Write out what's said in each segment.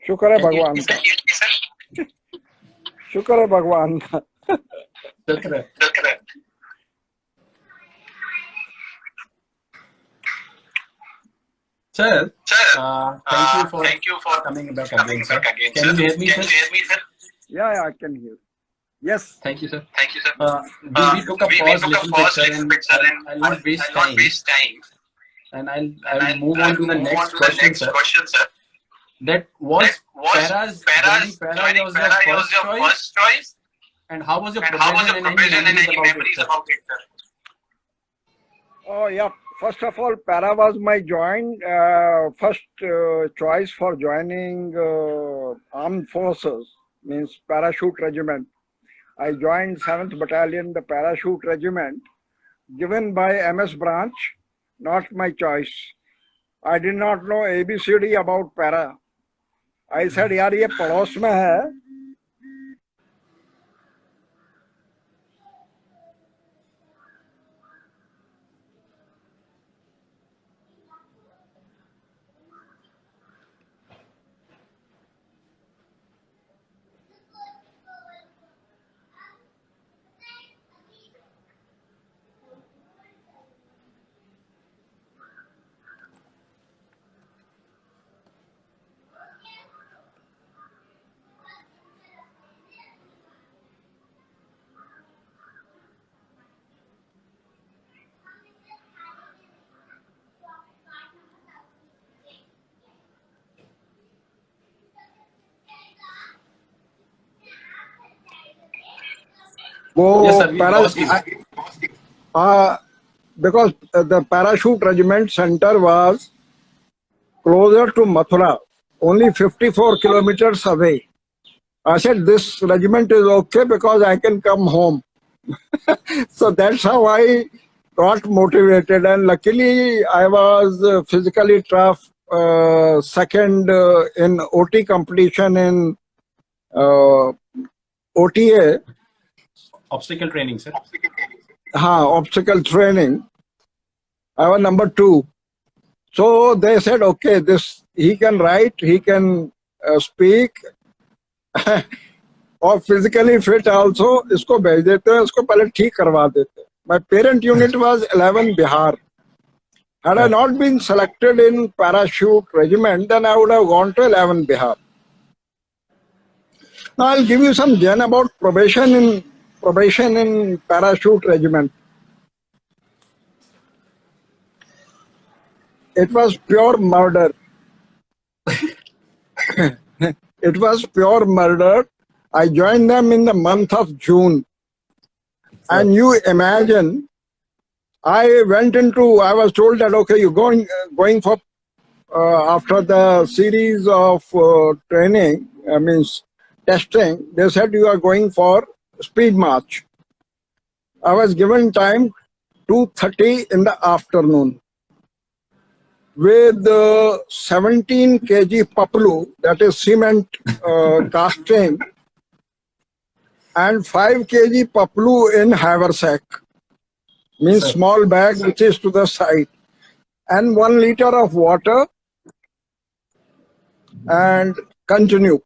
शुक्र है भगवान का, शुक्र है भगवान का। शुक्र है। Sir, thank you for coming back again, sir. Can you hear me, sir? Yeah, I can hear. Yes. Thank you, sir. We took a pause little bit, sir, and I'll not waste time. And I'll move on to the next question, sir. That was joining para was your first choice? And how was your progression and any memories about it, sir? Oh, yeah. First of all, para was my first choice for joining armed forces, means Parachute Regiment. I joined 7th Battalion, the Parachute Regiment, given by MS Branch, not my choice. I did not know ABCD about para. I said, yaar, ye pados mein hai. Yes, sir, because the Parachute Regiment center was closer to Mathura, only 54 kilometers away. I said, this regiment is okay because I can come home. So that's how I got motivated, and luckily I was physically tough, second in OT competition in OTA. Obstacle training, sir. Obstacle training. I was number 2. So they said, okay, he can write, he can speak, और physically fit also. इसको भेज देते हैं, इसको पहले ठीक करवा देते हैं. My parent unit was 11 Bihar. Had I not been selected in Parachute Regiment, then I would have gone to 11 Bihar. Now I'll give you some gen about probation in Parachute Regiment. It was pure murder. It was pure murder. I joined them in the month of June. And you imagine, I was told that, okay, you're going for, after the series of training, means testing, they said you are going for speed march. I was given time 2:30 in the afternoon with 17 kg paplu, that is cement casting, and 5 kg paplu in haversack, means small bag which is to the side, and 1 liter of water, and continue.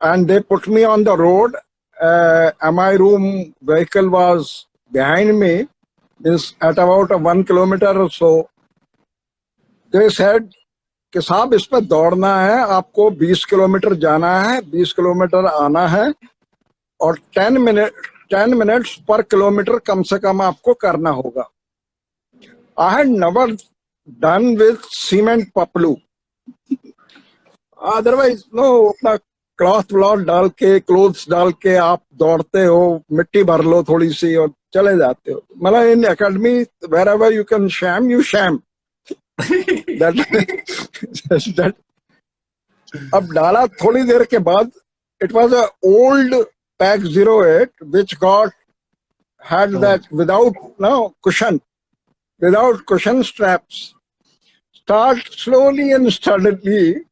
And they put me on the road. My room vehicle was behind me, is at about 1 kilometer or so. They said कि साहब इस पर दौड़ना है, आपको 20 kilometre जाना है, 20 kilometre आना है, और 10 minutes per kilometer कम से कम आपको करना होगा. I had never done with cement paplu. Otherwise, no, अपना क्लॉथ डाल के, क्लोथ्स डाल के आप दौड़ते हो, मिट्टी भर लो थोड़ी सी और चले जाते हो. मतलब in academy, wherever you can sham, you sham. that अब डाला थोड़ी देर के बाद, it was a old Pack 08 which had that without cushion straps. Start slowly and steadily.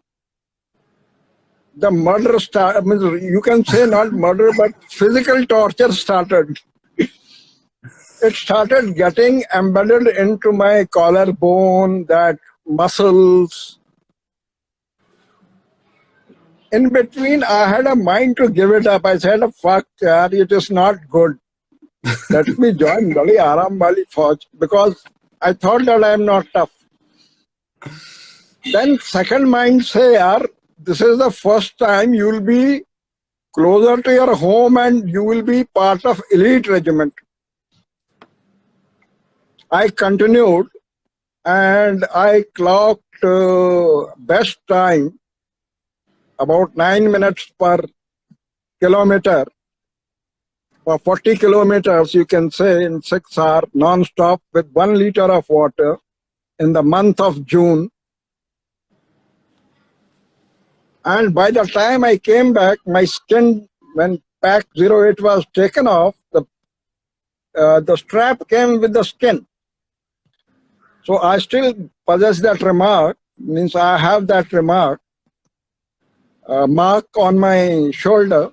The murder started. You can say not murder, but physical torture started. It started getting embedded into my collarbone, that muscles. In between, I had a mind to give it up. I said, fuck, yaar, it is not good. Let me join Bali Aram Bali Fauj, because I thought that I am not tough. Then second mind say, yaar, this is the first time you will be closer to your home and you will be part of elite regiment. I continued and I clocked best time about 9 minutes per kilometer. For 40 kilometers, you can say, in 6 hours, non-stop with 1 liter of water in the month of June. And by the time I came back, my skin, when pack 08 was taken off, the strap came with the skin. So I still possess that remark, means I have that remark, mark on my shoulder.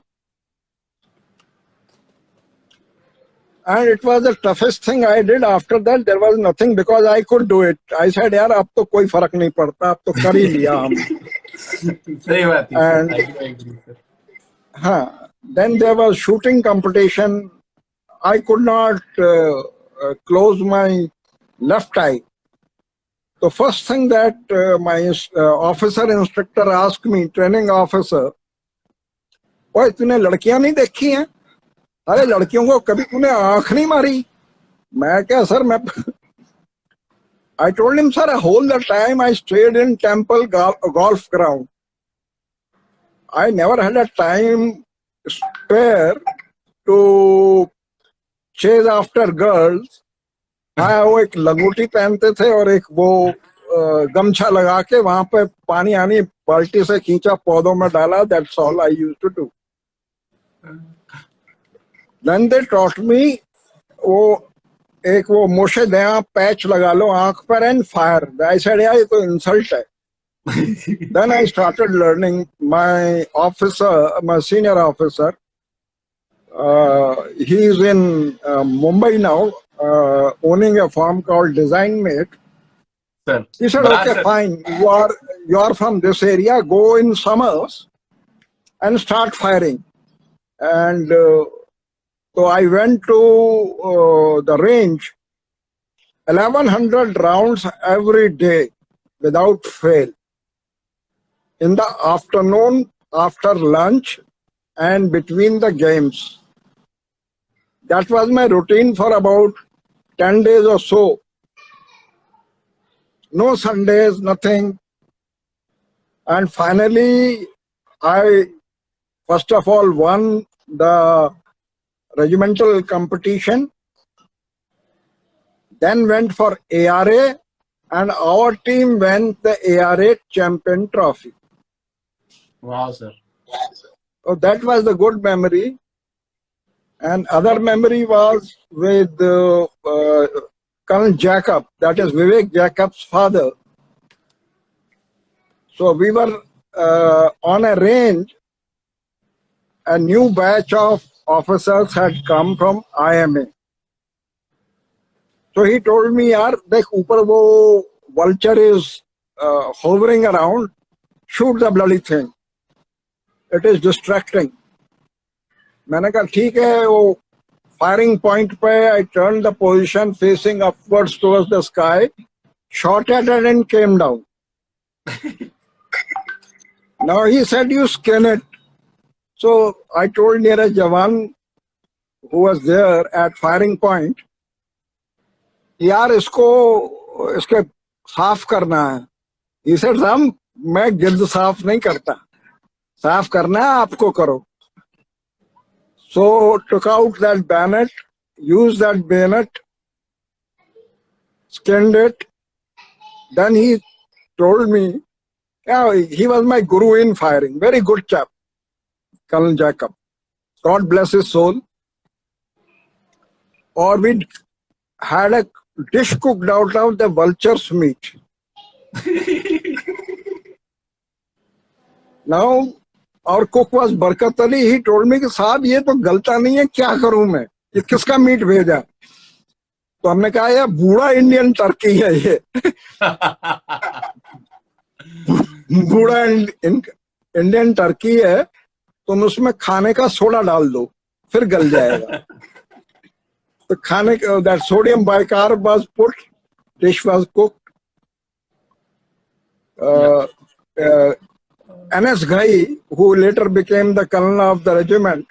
And it was the toughest thing I did. After that, there was nothing, because I could do it. I said, yaar, ab to koi farak nahi padta, ab to kar hi liya hum. Sahi baat hai, And I agree, sir. then there was shooting competition. I could not close my left eye. The first thing that my officer instructor asked me, training officer, ओए तूने लड़कियां नहीं देखी हैं? अरे लड़कियों को कभी तूने आंख नहीं मारी? मैं क्या सर, मैं I told him, sir, whole the time I stayed in temple golf ground. I never had a time spare to chase after girls. हाँ, वो एक लगोटी पहनते थे और एक वो गमछा लगा के वहां पे पानी आनी बाल्टी से खींचा, पौधों में डाला. That's all I used to do. Then they taught me वो एक वो मोशे दया पैच लगा लो आंख पर and fire. I said, यार ये तो insult है. Then I started learning. My officer, my senior officer, he is in Mumbai now, owning a firm called Design Mate. Sir, He said, okay, fine, you are from this area, go in summers and start firing. And so I went to the range, 1100 rounds every day without fail. In the afternoon, after lunch, and between the games. That was my routine for about 10 days or so. No Sundays, nothing. And finally, I first of all won the regimental competition, then went for ARA, and our team won the ARA champion trophy. Wow, sir. So that was the good memory. And other memory was with Colonel Jacob, that is Vivek Jacob's father. So we were on a range. A new batch of officers had come from IMA. So he told me, yaar, dekh upar wo vulture is hovering around, shoot the bloody thing. It is distracting. मैंने कहा ठीक है, वो firing point पे I turned the position facing upwards towards the sky, shot at it and came down. Now he said, you skin it. So I told near a Jawan who was there at firing point, यार इसको इसके साफ करना है. He said, Ram, मैं गिर्द साफ नहीं करता, साफ करना है आपको करो. So took out that bayonet, used that bayonet, skinned it. Then he told me, yeah, he was my guru in firing, very good chap, Colonel Jacob. God bless his soul. Or we had a dish cooked out of the vulture's meat. Now, our cook was Barkat Ali. He told me कि साहब ये तो गलता नहीं है, क्या करूं मैं, ये किसका मीट भेजा? तो हमने कहा यार बूढ़ा इंडियन टर्की है ये. बूढ़ा इंडियन टर्की है, तुम उसमें खाने का सोडा डाल दो, फिर गल जाएगा. तो खाने का that sodium bicarb was put, dish was cooked. N.S. Ghai, who later became the colonel of the regiment,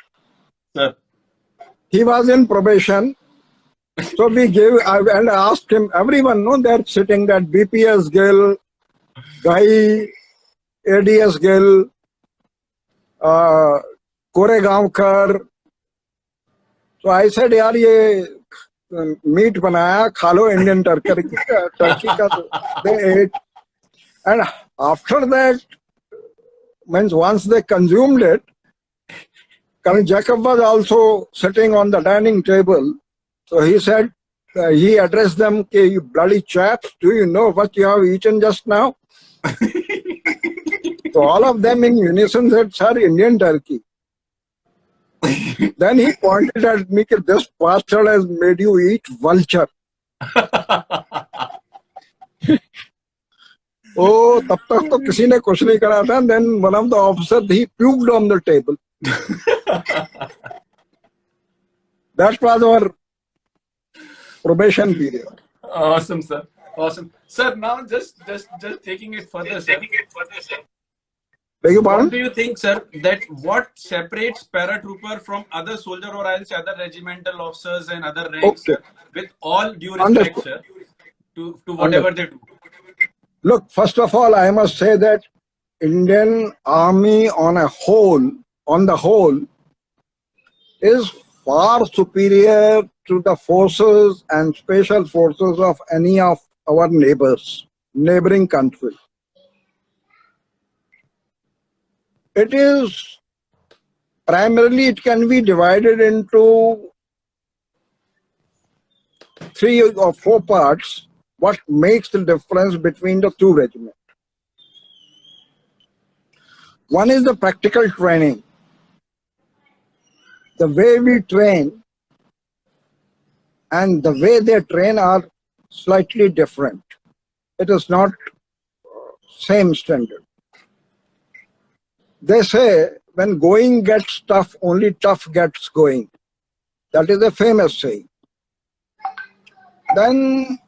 Sir. he was in probation. So we gave, and I asked him, everyone, no, they're sitting that BPS Gill, Ghai, ADS Gill, Koregaonkar. So I said, यार ये meet बनाया, खा लो Indian Turkey का. They ate. And after that, means once they consumed it, Colonel Jacob was also sitting on the dining table. So he said, he addressed them, you bloody chaps, do you know what you have eaten just now? So all of them in unison said, sir, Indian turkey. Then he pointed at me, this bastard has made you eat vulture. Oh, तब तक तो किसी ने कुछ नहीं करा था. Then one of the officers, he puked on the table. That was our probation period. Awesome, sir. Awesome, sir. Now just taking it further, sir. Beg your pardon? What do you think, sir? That what separates paratrooper from other soldier, or I'll say other regimental officers and other ranks, Okay. with all due respect, sir, to whatever they do. Look, first of all, I must say that Indian Army on the whole, is far superior to the forces and special forces of any of our neighboring countries. It is primarily, it can be divided into 3 or 4 parts. What makes the difference between the two regiments? One is the practical training. The way we train and the way they train are slightly different. It is not same standard. They say when going gets tough, only tough gets going. That is a famous saying. Then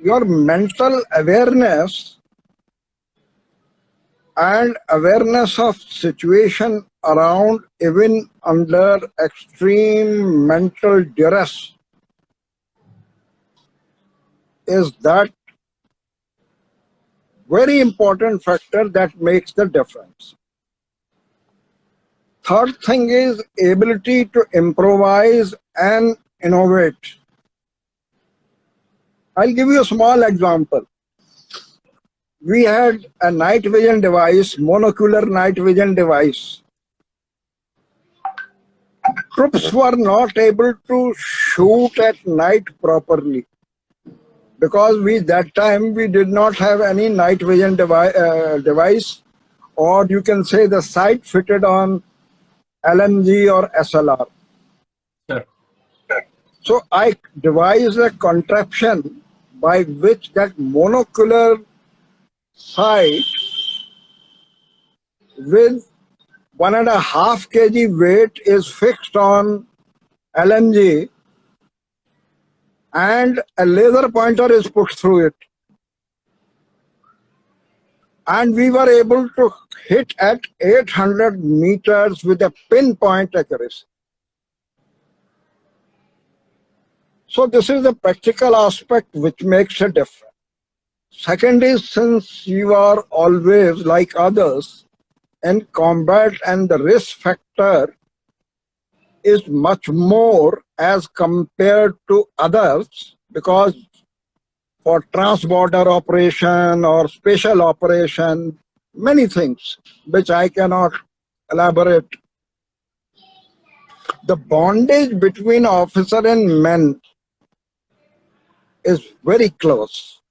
your mental awareness and awareness of situation around, even under extreme mental duress, is that very important factor that makes the difference. Third thing is ability to improvise and innovate. I'll give you a small example. We had a night vision device, monocular night vision device. Troops were not able to shoot at night properly because that time we did not have any night vision device, or you can say the sight fitted on LMG or SLR. Sure. So I devised a contraption by which that monocular sight with 1.5 kg weight is fixed on LMG and a laser pointer is put through it. And we were able to hit at 800 meters with a pinpoint accuracy. So this is the practical aspect which makes a difference. Second is, since you are always like others in combat and the risk factor is much more as compared to others, because for trans-border operation or special operation, many things which I cannot elaborate. The bondage between officer and men is very close.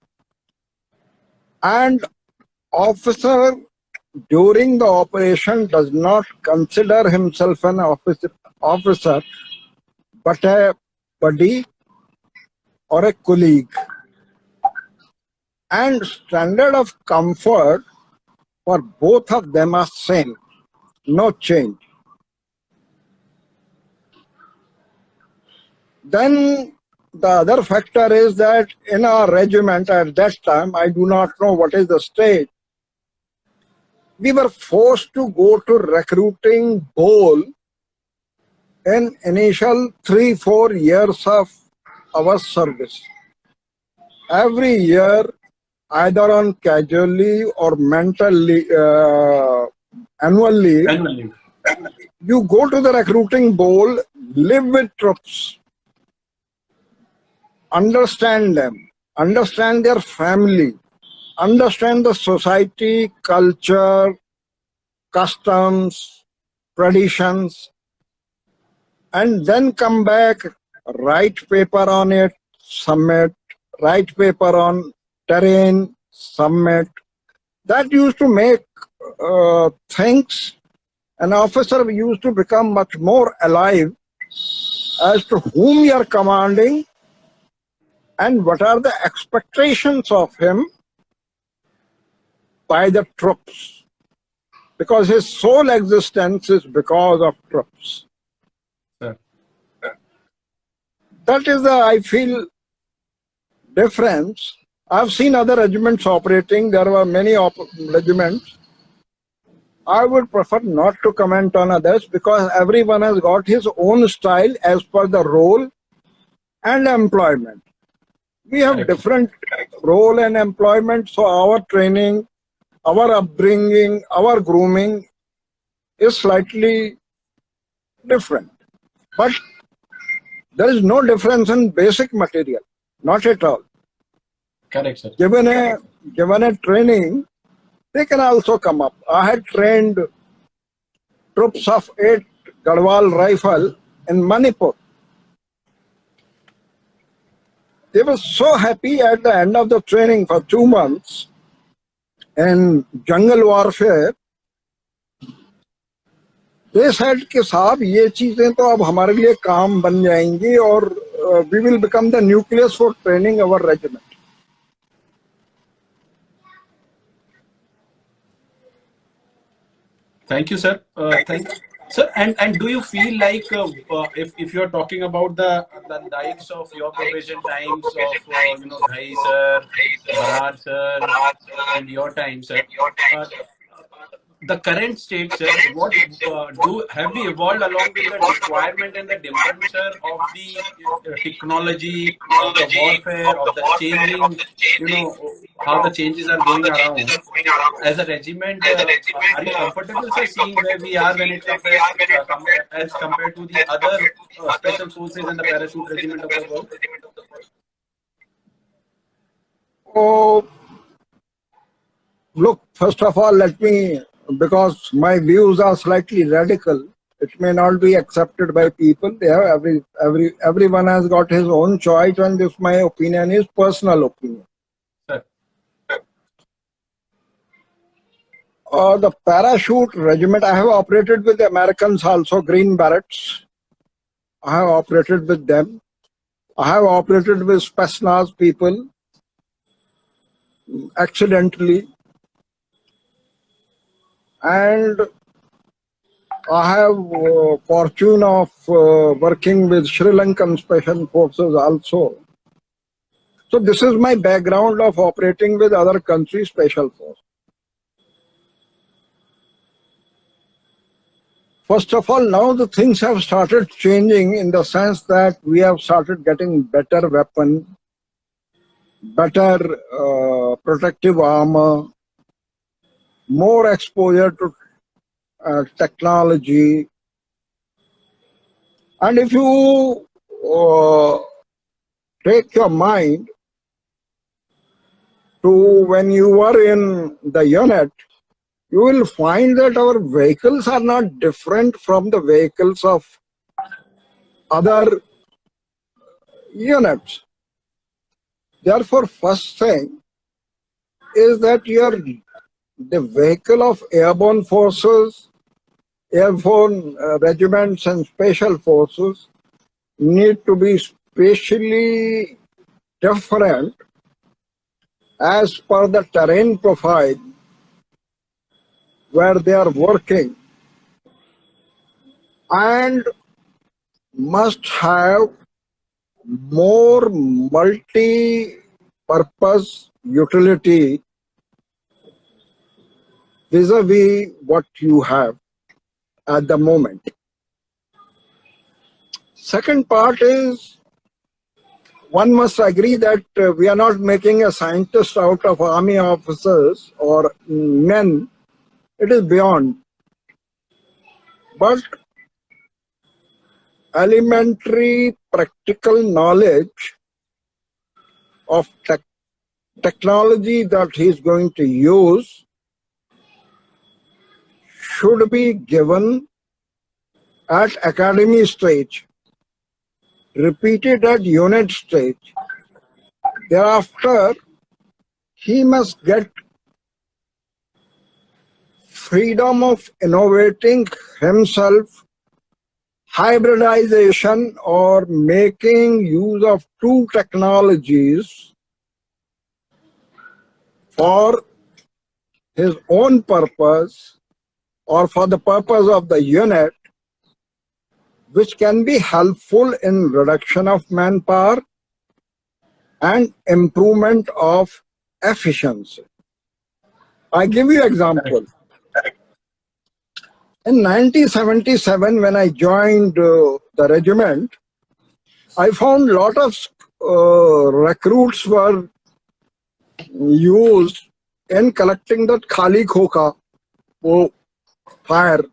And officer during the operation does not consider himself an officer, but a buddy or a colleague. And standard of comfort for both of them are same, no change. Then the other factor is that in our regiment at that time, I do not know what is the state, we were forced to go to recruiting bowl in initial 3-4 years of our service. Every year, either on casual leave or annual leave, you go to the recruiting bowl, live with troops, understand them, understand their family, understand the society, culture, customs, traditions, and then come back, write paper on it, submit, write paper on terrain, submit. That used to make things, an officer used to become much more alive as to whom you are commanding and what are the expectations of him by the troops. Because his sole existence is because of troops. Sir. That is the, I feel, difference. I've seen other regiments operating. There were many regiments. I would prefer not to comment on others because everyone has got his own style as per the role and employment. We have different role and employment, so our training, our upbringing, our grooming is slightly different. But there is no difference in basic material, not at all. Correct, sir. Given a training, they can also come up. I had trained troops of 8 Garhwal rifle in Manipur. They were so happy at the end of the training for 2 months in jungle warfare. They said कि साहब ये चीजें तो अब हमारे लिए काम बन जाएंगी और we will become the nucleus for training our regiment. Thank you, sir. Sir, and do you feel like if you are talking about the likes of your probation times of Ghai sir, Barar sir, and your time, sir, the current state, sir, what have we evolved along with the requirement and the demand, sir, of the technology, of the warfare, of the changing, how the changes are going around? As a regiment, are you comfortable, sir, seeing where we are when it comes as compared to the other special forces and the parachute regiment of the world? Oh, look, first of all, let me, because my views are slightly radical, it may not be accepted by people. Everyone has got his own choice, and this, my opinion, is personal opinion. The parachute regiment, I have operated with the Americans also, Green Berets. I have operated with them. I have operated with Spetsnaz people accidentally. And I have fortune of working with Sri Lankan special forces also. So this is my background of operating with other countries' special forces. First of all, now the things have started changing in the sense that we have started getting better weapons, better protective armor, more exposure to technology. And if you take your mind to when you were in the unit, you will find that our vehicles are not different from the vehicles of other units. Therefore, first thing is that the vehicle of airborne forces, airborne regiments and special forces need to be spatially different as per the terrain profile where they are working and must have more multi-purpose utility vis-a-vis what you have at the moment. Second part is, one must agree that we are not making a scientist out of army officers or men. It is beyond. But elementary practical knowledge of technology that he is going to use should be given at academy stage, repeated at unit stage. Thereafter, he must get freedom of innovating himself, hybridization or making use of two technologies for his own purpose or for the purpose of the unit, which can be helpful in reduction of manpower and improvement of efficiency. I give you example. In 1977, when I joined the regiment, I found a lot of recruits were used in collecting that khali khoka, fire.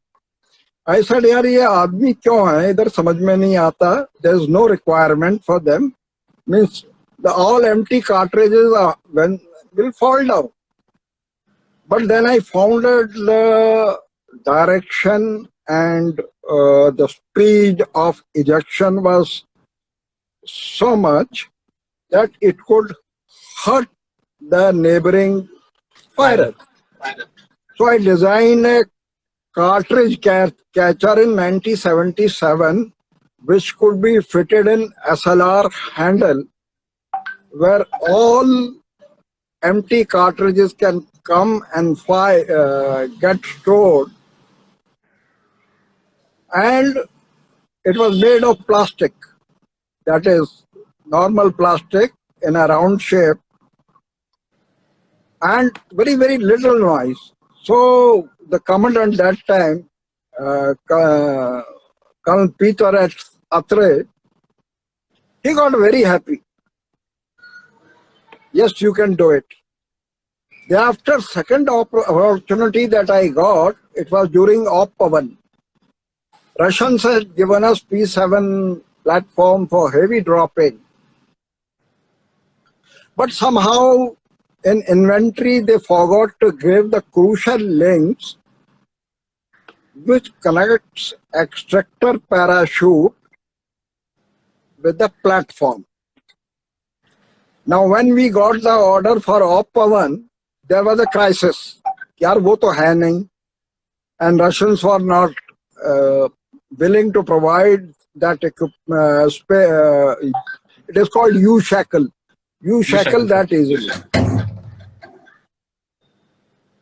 I said, yaar, ye aadmi kyun hai? Idhar samajh mein nahi aata. There is no requirement for them. Means the all empty cartridges will fall down. But then I found the direction and the speed of ejection was so much that it could hurt the neighboring firer. So I designed a cartridge catcher in 1977, which could be fitted in SLR handle, where all empty cartridges can come and get stored. And it was made of plastic, that is normal plastic in a round shape, and very, very little noise. So the commandant that time, Colonel Peter Atre, he got very happy. Yes, you can do it. Thereafter, second opportunity that I got, it was during Op Pavan. Russians had given us P7 platform for heavy dropping. But somehow in inventory, they forgot to give the crucial links which connects extractor parachute with the platform. Now, when we got the order for Op Pavan, there was a crisis. Yaar, wo to hai nahi. And Russians were not willing to provide that equipment. It is called U-shackle. U-shackle that easily.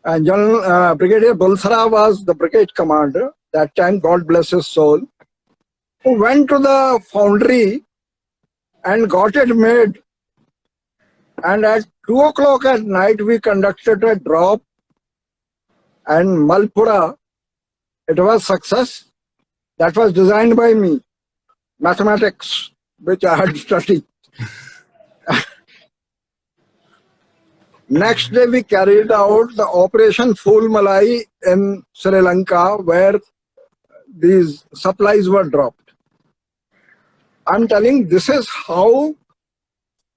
And General Brigadier Bulsara was the brigade commander that time, God bless his soul, who went to the foundry and got it made. And at 2 o'clock at night, we conducted a drop, and Malpura, it was success. That was designed by me, mathematics, which I had studied. Next day, we carried out the Operation Phul Malai in Sri Lanka, where these supplies were dropped. I'm telling, this is how,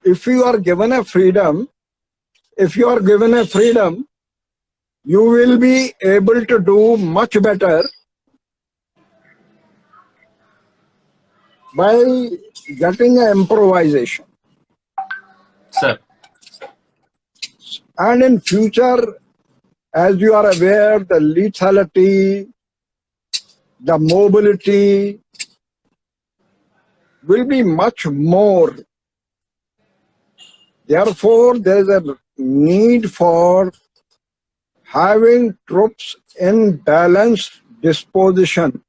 if you are given a freedom, you will be able to do much better by getting an improvisation. Sir. And in future, as you are aware, the lethality, the mobility will be much more. Therefore, there is a need for having troops in balanced disposition.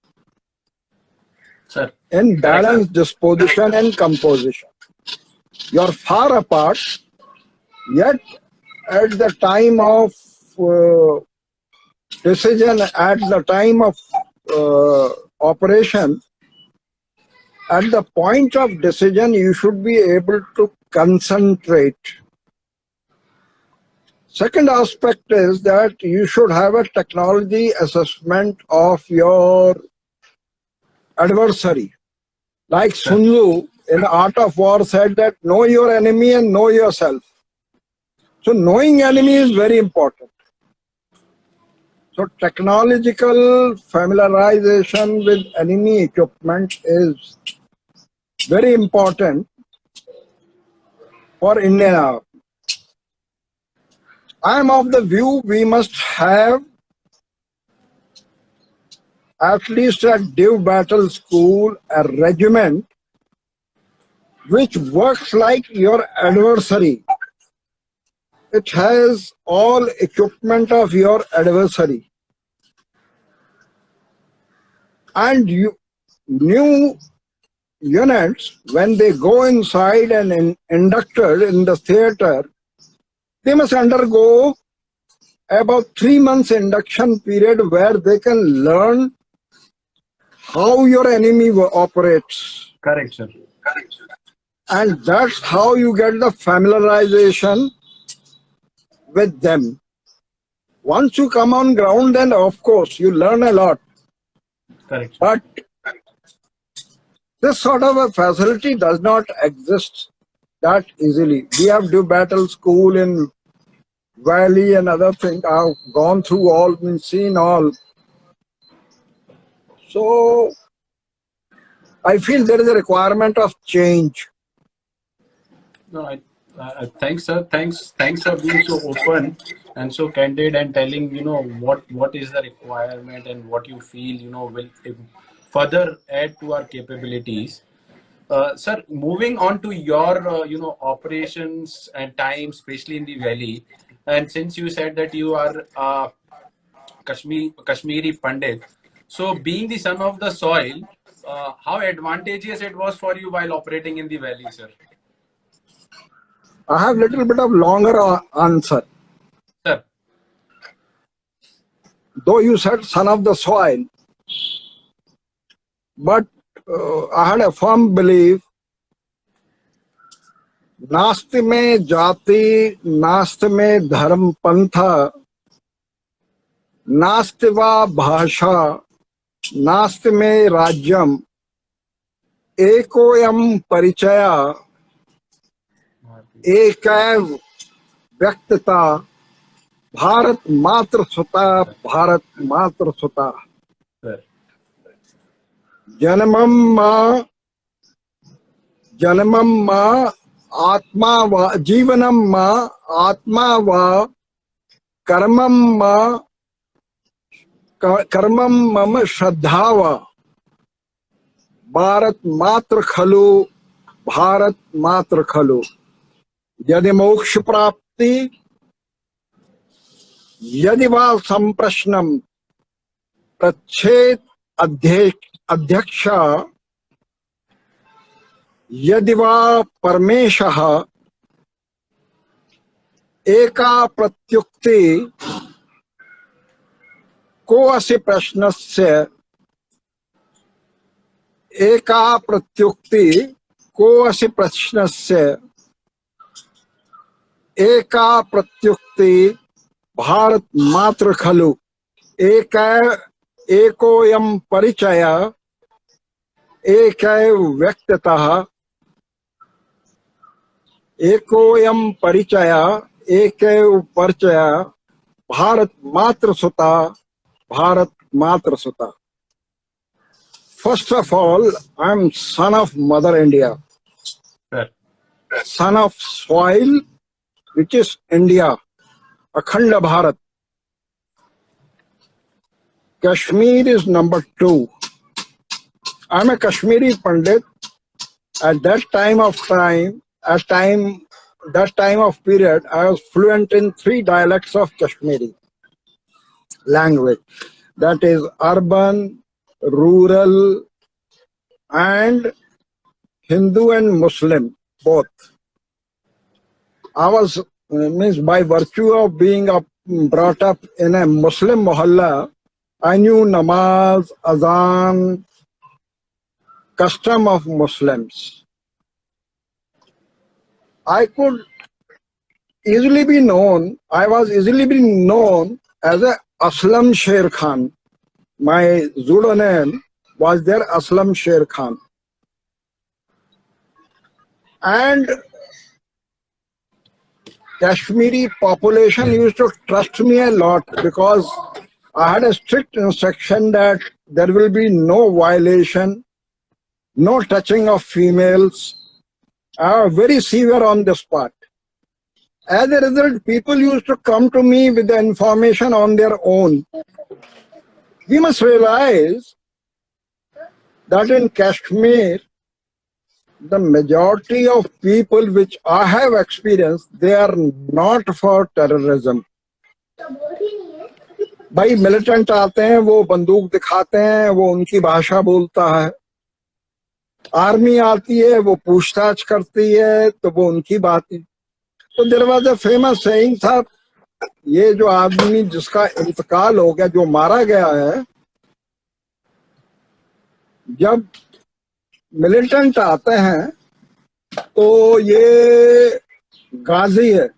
Sir. In balanced disposition and composition. You're far apart, yet at the time of decision, at the time of operation, at the point of decision, you should be able to concentrate. Second aspect is that you should have a technology assessment of your adversary. Like Sun Tzu in the Art of War said that know your enemy and know yourself. So knowing enemy is very important. So technological familiarization with enemy equipment is very important for Indian Army. I am of the view we must have at least at Div Battle School a regiment which works like your adversary. It has all equipment of your adversary. And new units, when they go inside and inducted in the theater, they must undergo about 3 months induction period where they can learn how your enemy operates. Correct, sir. And that's how you get the familiarization with them. Once you come on ground, then of course you learn a lot. Correct. But this sort of a facility does not exist that easily. We have do battle school in Valley and other things. I've gone through all, been seen all. So I feel there is a requirement of change. No, thanks, sir. Thanks for being so open and so candid and telling, what is the requirement and what you feel, will further add to our capabilities. Sir, moving on to your, operations and time, especially in the valley. And since you said that you are Kashmiri Pandit, so being the son of the soil, how advantageous it was for you while operating in the valley, sir? I have a little bit of longer answer. Sir. Though you said son of the soil, but I had a firm belief, नास्ति में जाति, नास्ति में धर्म पंथा, नास्ति वा भाषा, नास्ति में राज्यम, एकोयम परिचया, एकैव व्यक्तता, भारत मातृ सुता, भारत मातृ सुता। जन्मम मा आत्मा वा, जीवनम मा आत्मा वा, कर्मम मम श्रद्धा वा, भारत मातृ खलु, भारत मातृ खलु। यदि मोक्ष प्राप्ति, यदि वा संप्रश्नम प्रच्छेद अध्यक्ष, यदि वा परमेशः एका प्रत्युक्ति को असि प्रश्नस्य, एका प्रत्युक्ति को असि प्रश्नस्य, एका प्रत्युक्ति भारत मातृ खलु, एकोयम परिचय, एकैव व्यक्ततः, एकोयम परिचय, एकैव परिचय, भारत मातृ सुता, भारत मातृ सुता। First of all, I am son of Mother India, son of soil, which is India, Akhanda Bharat. Kashmir is number 2. I am a Kashmiri Pandit. At that time of period, I was fluent in 3 dialects of Kashmiri. language. That is urban, rural, and Hindu and Muslim, both. I was, means by virtue of being brought up in a Muslim mohalla, I knew namaz, azan, custom of Muslims. I could easily be known, I was easily be known as a Aslam Sher Khan. My Zulu name was there, Aslam Sher Khan. And Kashmiri population used to trust me a lot because I had a strict instruction that there will be no violation, no touching of females. I was very severe on this part. As a result, people used to come to me with the information on their own. We must realize that in Kashmir, the majority of people which I have experienced, they are not for terrorism. भाई militant आते हैं, वो बंदूक दिखाते हैं, वो उनकी भाषा बोलता है. आर्मी आती है, वो पूछताछ करती है, तो वो उनकी बात है. तो there was a famous saying था, ये जो आदमी जिसका इंतकाल हो गया, जो मारा गया है, जब मिलिटेंट आते हैं तो ये गाजी है,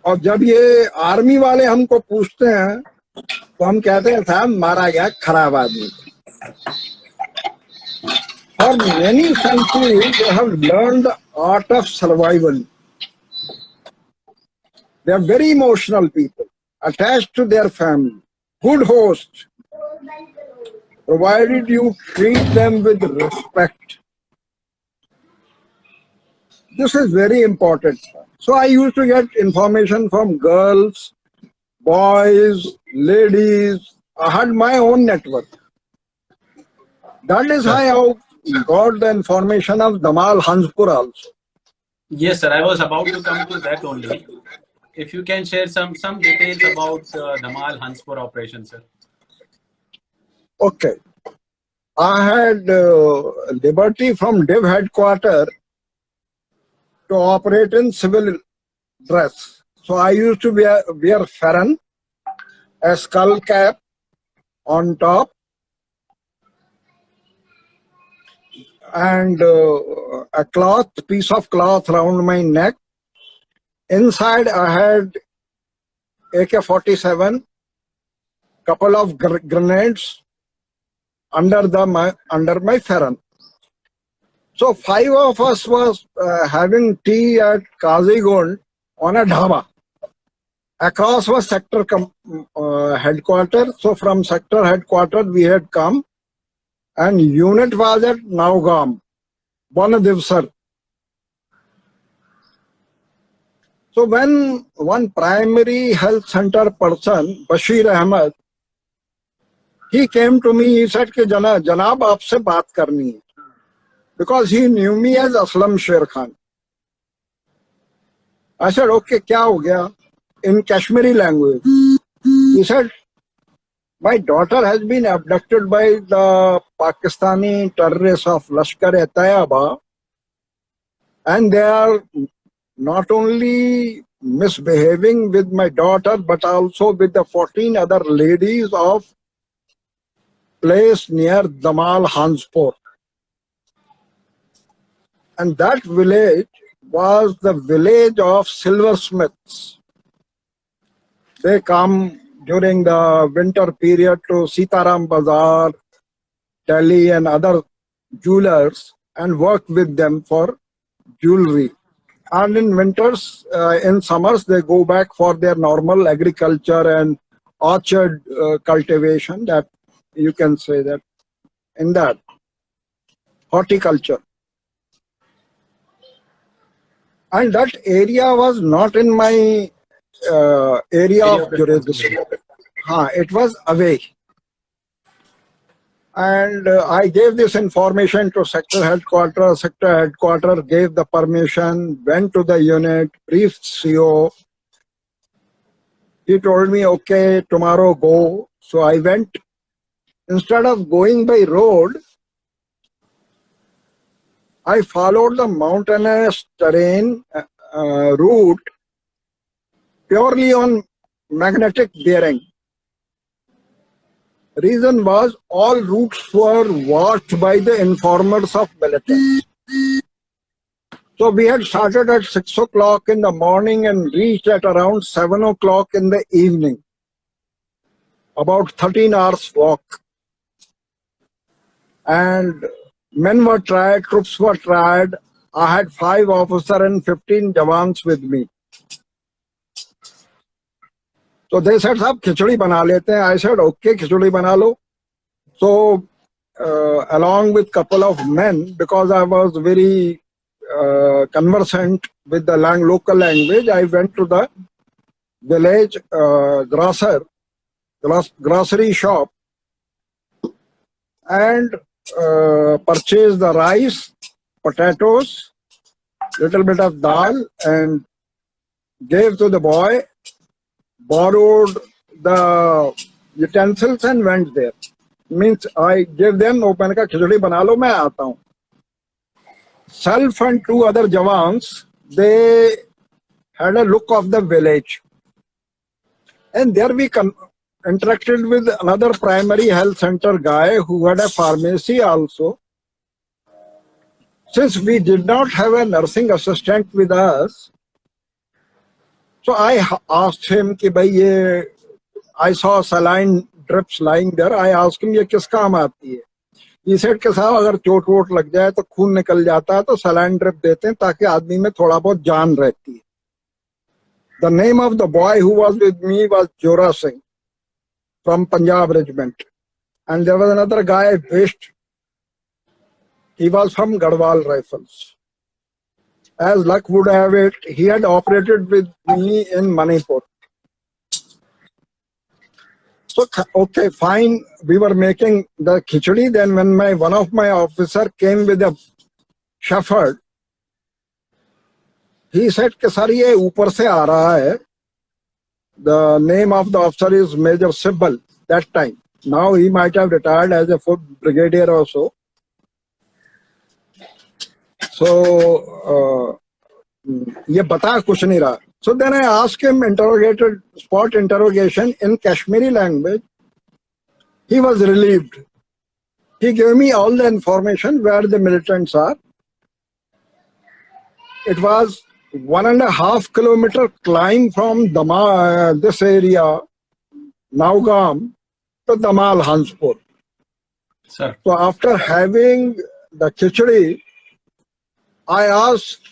और जब ये आर्मी वाले हमको पूछते हैं तो हम कहते हैं साहब मारा गया खराब आदमी. For many centuries they have learned the art of survival. They are very emotional people, attached to their family, good hosts, provided you treat them with respect. This is very important. So I used to get information from girls, boys, ladies. I had my own network. That is how I got the information of Damal Hanspur also. Yes, sir. I was about to come to that only. If you can share some details about Damal Hanspur operation, sir. Okay. I had liberty from Div headquarters to operate in civil dress. So I used to wear farran, a skull cap on top, and a piece of cloth around my neck. Inside I had AK-47, couple of grenades under my farran. So 5 of us was having tea at Kazigund on a dhaba. Across was sector headquarters. So from sector headquarters we had come, and unit was at Naugam, Bonadivsar. So when one primary health center person, Bashir Ahmed, he came to me, he said, कि जनाब आपसे बात करनी है, because he knew me as Aslam Sher Khan. I said, okay, क्या हो गया? In Kashmiri language. He said, my daughter has been abducted by the Pakistani terrorists of Lashkar-e-Taiba, and they are not only misbehaving with my daughter, but also with the 14 other ladies of place near Damal Hanspur. And that village was the village of silversmiths. They come during the winter period to Sitaram Bazaar, Delhi and other jewelers and work with them for jewelry. And in winters, in summers, they go back for their normal agriculture and orchard cultivation, that you can say that in that horticulture. And that area was not in my area of jurisdiction. It was away. And I gave this information to sector headquarters. Sector headquarters gave the permission, went to the unit, briefed CO. He told me, okay, tomorrow go. So I went. Instead of going by road, I followed the mountainous terrain route purely on magnetic bearing. Reason was all routes were watched by the informers of military. So we had started at 6 o'clock in the morning and reached at around 7 o'clock in the evening. About 13 hours walk. And men were tried, troops were tried. I had 5 officers and 15 jawans with me. So they said, "Sahab, khichdi bana lete hain." I said, "Okay, khichdi bana lo." So along with couple of men, because I was very conversant with the local language, I went to the village grocery shop and purchased the rice, potatoes, little bit of dal, and gave to the boy, borrowed the utensils and went there. Means I gave them, open ka khichdi bana lo, main aata hu. Self and 2 other jawans, they had a look of the village. And there we interacted with another primary health center guy who had a pharmacy also. Since we did not have a nursing assistant with us, so I asked him, ki bhai ye, I saw saline drips lying there. I asked him, ye kis kaam aati hai? He said कि साहब अगर चोट vote लग जाए तो खून निकल जाता है तो सलाइन ड्रिप देते हैं ताकि आदमी में थोड़ा बहुत जान रहती है. The name of the boy who was with me was Jora Singh from Punjab Regiment, and there was another guy, Best. He was from Garhwal Rifles. As luck would have it, he had operated with me in Manipur. So, okay, fine. We were making the khichdi. Then when one of my officer came with a shepherd, he said कि sir ये ऊपर से आ रहा है. The name of the officer is Major Sibbal that time. Now he might have retired as a foot brigadier or so. So ये बता कुछ नहीं रहा. So then I asked him, interrogated, spot interrogation in Kashmiri language. He was relieved. He gave me all the information where the militants are. It was 1.5 kilometer climb from this area, Naugam, to Damal Hanspur. Sir. So after having the khichdi, I asked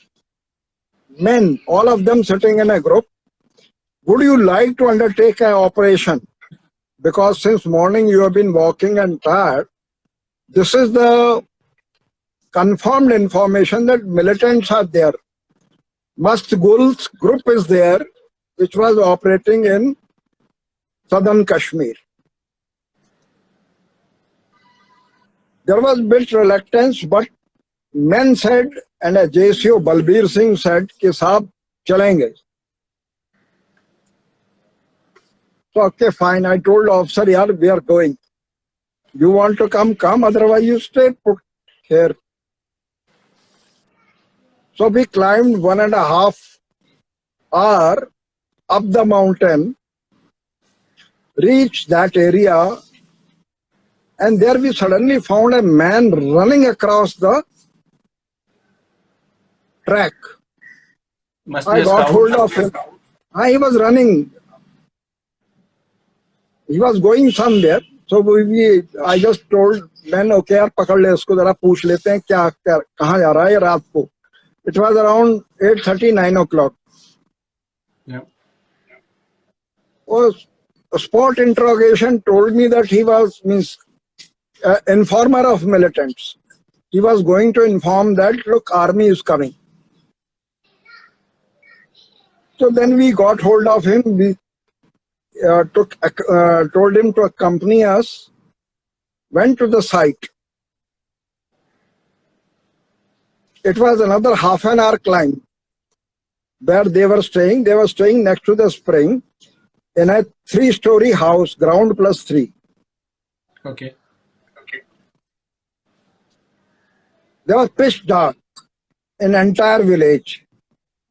men, all of them sitting in a group, would you like to undertake an operation? Because since morning you have been walking and tired. This is the confirmed information that militants are there. Mast Gul's group is there, which was operating in southern Kashmir. There was bit reluctance, but men said, and a JCO Balbir Singh said, कि साहब चलेंगे. So okay, fine. I told the officer, yaar, we are going. You want to come, come. Otherwise, you stay put here. So we climbed 1.5 hours up the mountain, reached that area, and there we suddenly found a man running across the track. I got hold of him. He was running. He was going somewhere. So I just told men, okay, यार पकड़ ले इसको जरा पूछ लेते हैं क्या कहाँ जा रहा है रात को. It was around 8:30, 9 o'clock. Yeah. A spot interrogation told me that he was informer of militants. He was going to inform that, look, army is coming. So then we got hold of him. We told him to accompany us, went to the site. It was another half an hour climb where they were staying. They were staying next to the spring. in a 3-story house, ground plus 3. Okay. There was pitch dark in entire village,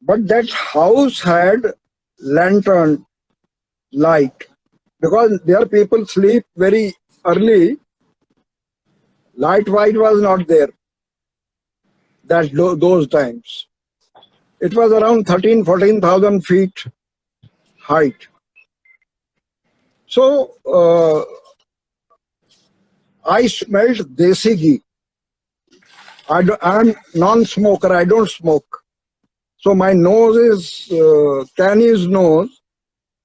but that house had lantern light because there people sleep very early. Light white was not there those times. It was around 14,000 feet height. So I smelled desi ghee. I'm non-smoker. I don't smoke. So my nose is Chinese nose.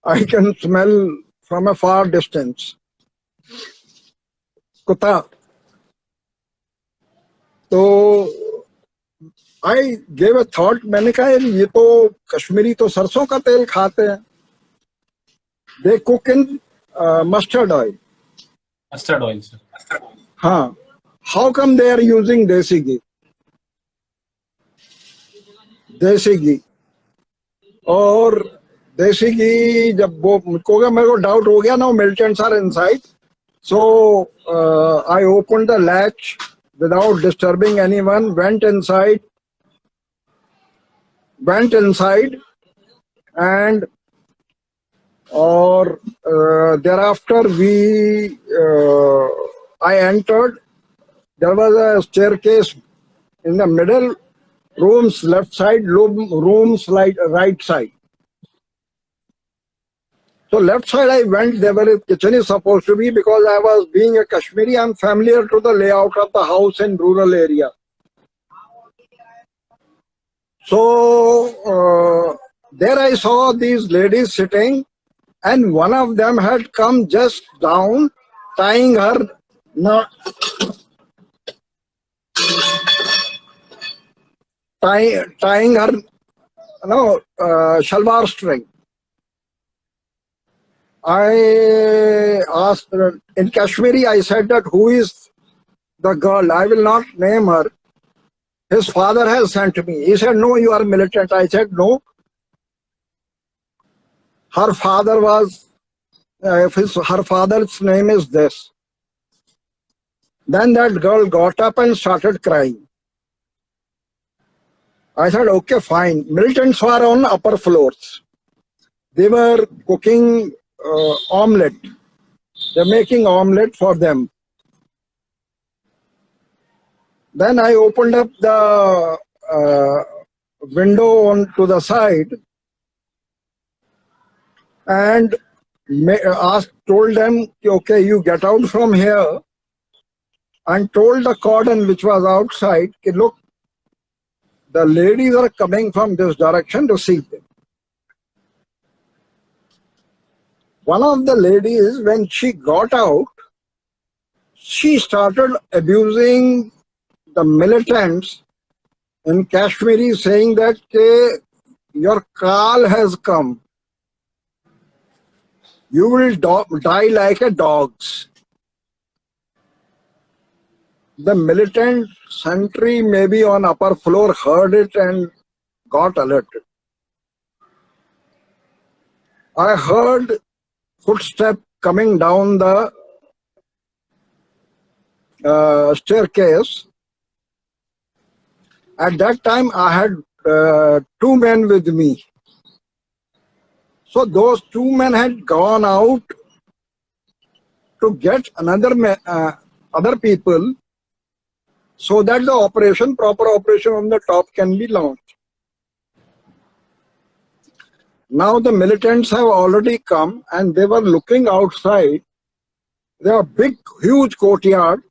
I can smell from a far distance. Kutta. So I gave a thought. मैंने कहा ये तो कश्मीरी तो सरसों का तेल खाते हैं. They cook in mustard oil. Mustard oil, sir. हाँ. How come they are using desi ghee? देसी घी. और देसी घी जब वो मेरे को डाउट हो गया ना, militants are inside. So I opened the latch without disturbing anyone, went inside, and thereafter I entered. There was a staircase in the middle, rooms left side, rooms right side. So left side I went, there where a kitchen is supposed to be, because I was being a Kashmiri, I'm familiar to the layout of the house in rural area. So there I saw these ladies sitting, and one of them had come just down, tying her shalwar string. I asked her, in Kashmiri, I said that who is the girl? I will not name her. His father has sent me. He said, no, you are militant. I said, no. Her father was, her father's name is this. Then that girl got up and started crying. I said, okay, fine. Militants were on upper floors. They were cooking omelette. They're making omelette for them. Then I opened up the window on to the side and told them, okay, you get out from here, and told the cordon which was outside, look, the ladies are coming from this direction to see them. One of the ladies, when she got out, she started abusing the militants in Kashmiri, saying that your call has come. You will die like a dogs. The militant sentry, maybe on upper floor, heard it and got alerted. I heard footsteps coming down the staircase. At that time, I had 2 men with me. So those 2 men had gone out to get other people, so that the proper operation on the top can be launched. Now the militants have already come and they were looking outside. There was a big, huge courtyard.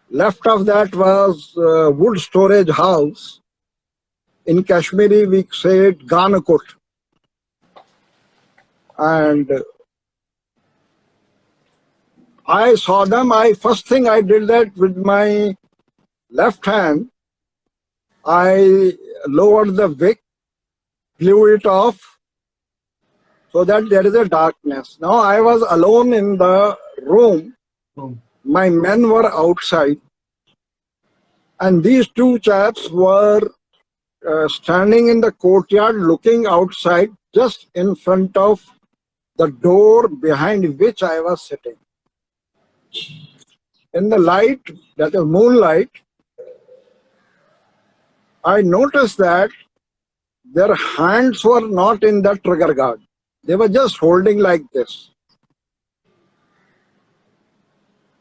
Left of that was wood storage house. In Kashmiri, we say it Ganakut. And I saw them. First thing I did that with my left hand, I lowered the wick, blew it off, so that there is a darkness. Now I was alone in the room. My men were outside, and these 2 chaps were standing in the courtyard looking outside just in front of the door behind which I was sitting. In the light, that is moonlight, I noticed that their hands were not in the trigger guard. They were just holding like this.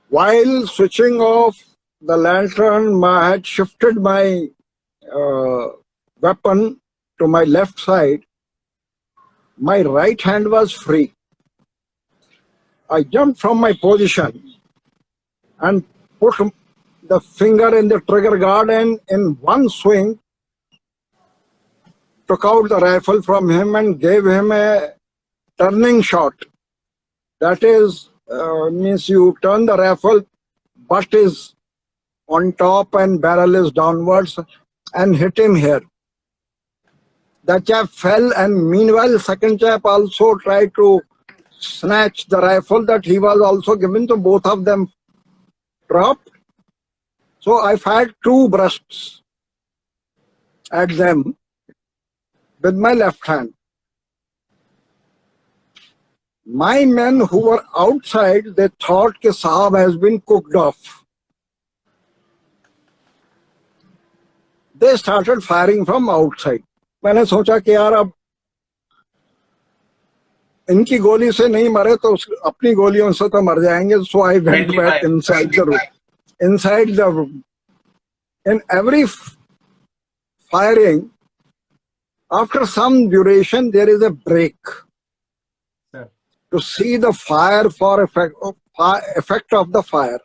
While switching off the lantern, I had shifted my weapon to my left side. My right hand was free. I jumped from my position and put the finger in the trigger guard, and in one swing took out the rifle from him and gave him a turning shot. That is, means you turn the rifle, butt is on top and barrel is downwards, and hit him here. The chap fell, and meanwhile second chap also tried to snatch the rifle that he was also given, so both of them dropped. So I fired 2 bursts at them with my left hand. My men who were outside, they thought that Sahab has been cooked off. They started firing from outside. मैंने सोचा कि यार अब इनकी गोली से नहीं मरे तो अपनी गोलियों से तो मर जाएंगे. So I went back inside the room. Inside the room. In every firing, after some duration, there is a break to see the fire for effect of the fire.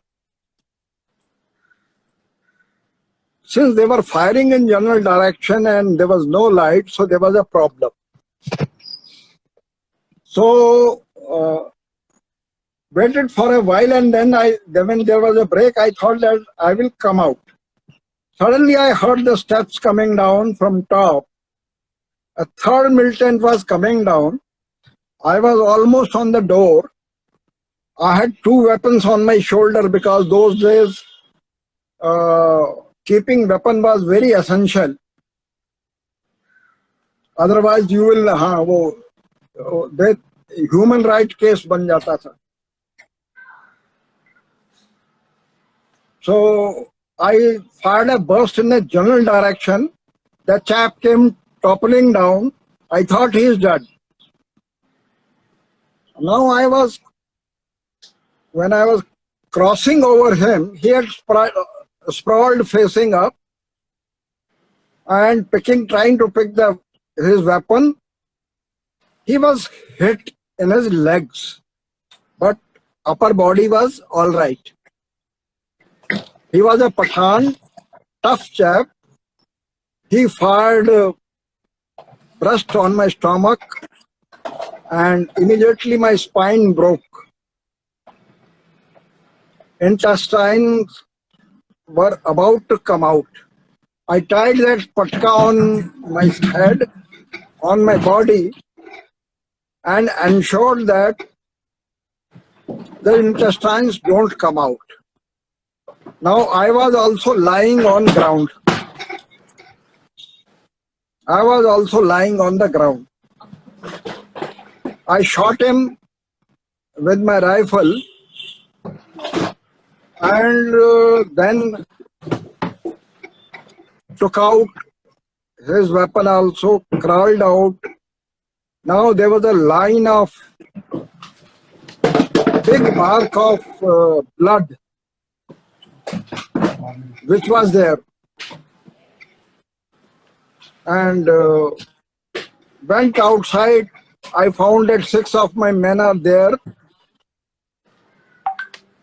Since they were firing in general direction and there was no light, so there was a problem. So waited for a while, and then when there was a break, I thought that I will come out. Suddenly I heard the steps coming down from top. A third militant was coming down. I was almost on the door. I had 2 weapons on my shoulder because those days keeping weapon was very essential. Otherwise you will that human right case ban jata tha. So I fired a burst in a general direction. The chap came toppling down. I thought he is dead. Now when I was crossing over him, he had sprawled facing up and trying to pick his weapon. He was hit in his legs, but upper body was all right. He was a Pathan, tough chap. He fired burst on my stomach, and immediately my spine broke. Intestines were about to come out. I tied that patka on my head, on my body, and ensured that the intestines don't come out. Now I was also lying on ground. I was also lying on the ground. I shot him with my rifle, and then took out his weapon also, crawled out. Now there was a line of big mark of blood which was there, and went outside. I found that 6 of my men are there.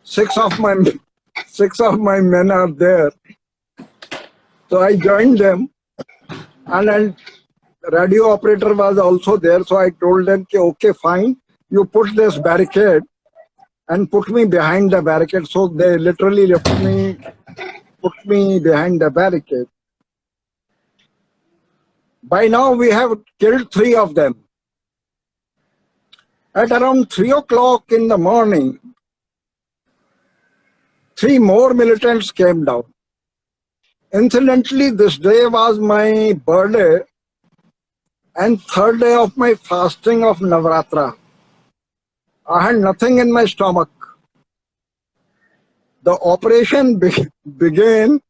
6 of my men are there. So I joined them, and then radio operator was also there. So I told them, okay, fine, you put this barricade and put me behind the barricade. So they literally put me behind the barricade. By now we have killed 3 of them. At around 3 o'clock in the morning, 3 more militants came down. Incidentally, this day was my birthday and 3rd day of my fasting of Navratra. I had nothing in my stomach. The operation began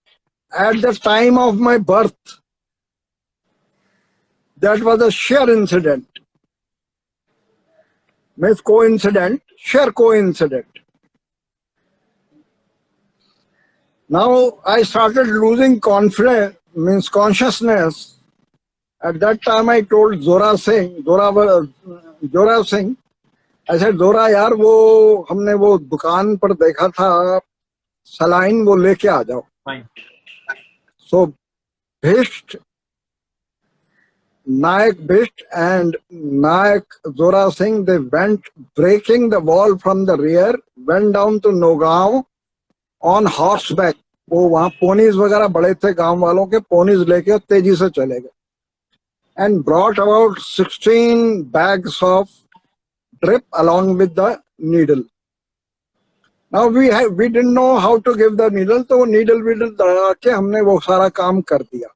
at the time of my birth. That was a sheer incident. Means coincident, sheer coincident. Now I started losing confidence, means consciousness. At that time I told Zora Singh, I said, Zora यार वो हमने वो दुकान पर देखा था saline वो लेके आ जाओ. Fine. So Bhisht, Nayak Bhisht and Nayak Zora Singh, they went breaking the wall from the rear, went down to Nogao on horseback. वो वहाँ पोनीज वगैरह बड़े थे गांव वालों के, पोनीज लेके तेजी से चले गए and brought about 16 bags of drip along with the needle. Now we didn't know how to give the needle, तो needle दड़ा के हमने वो सारा काम कर दिया.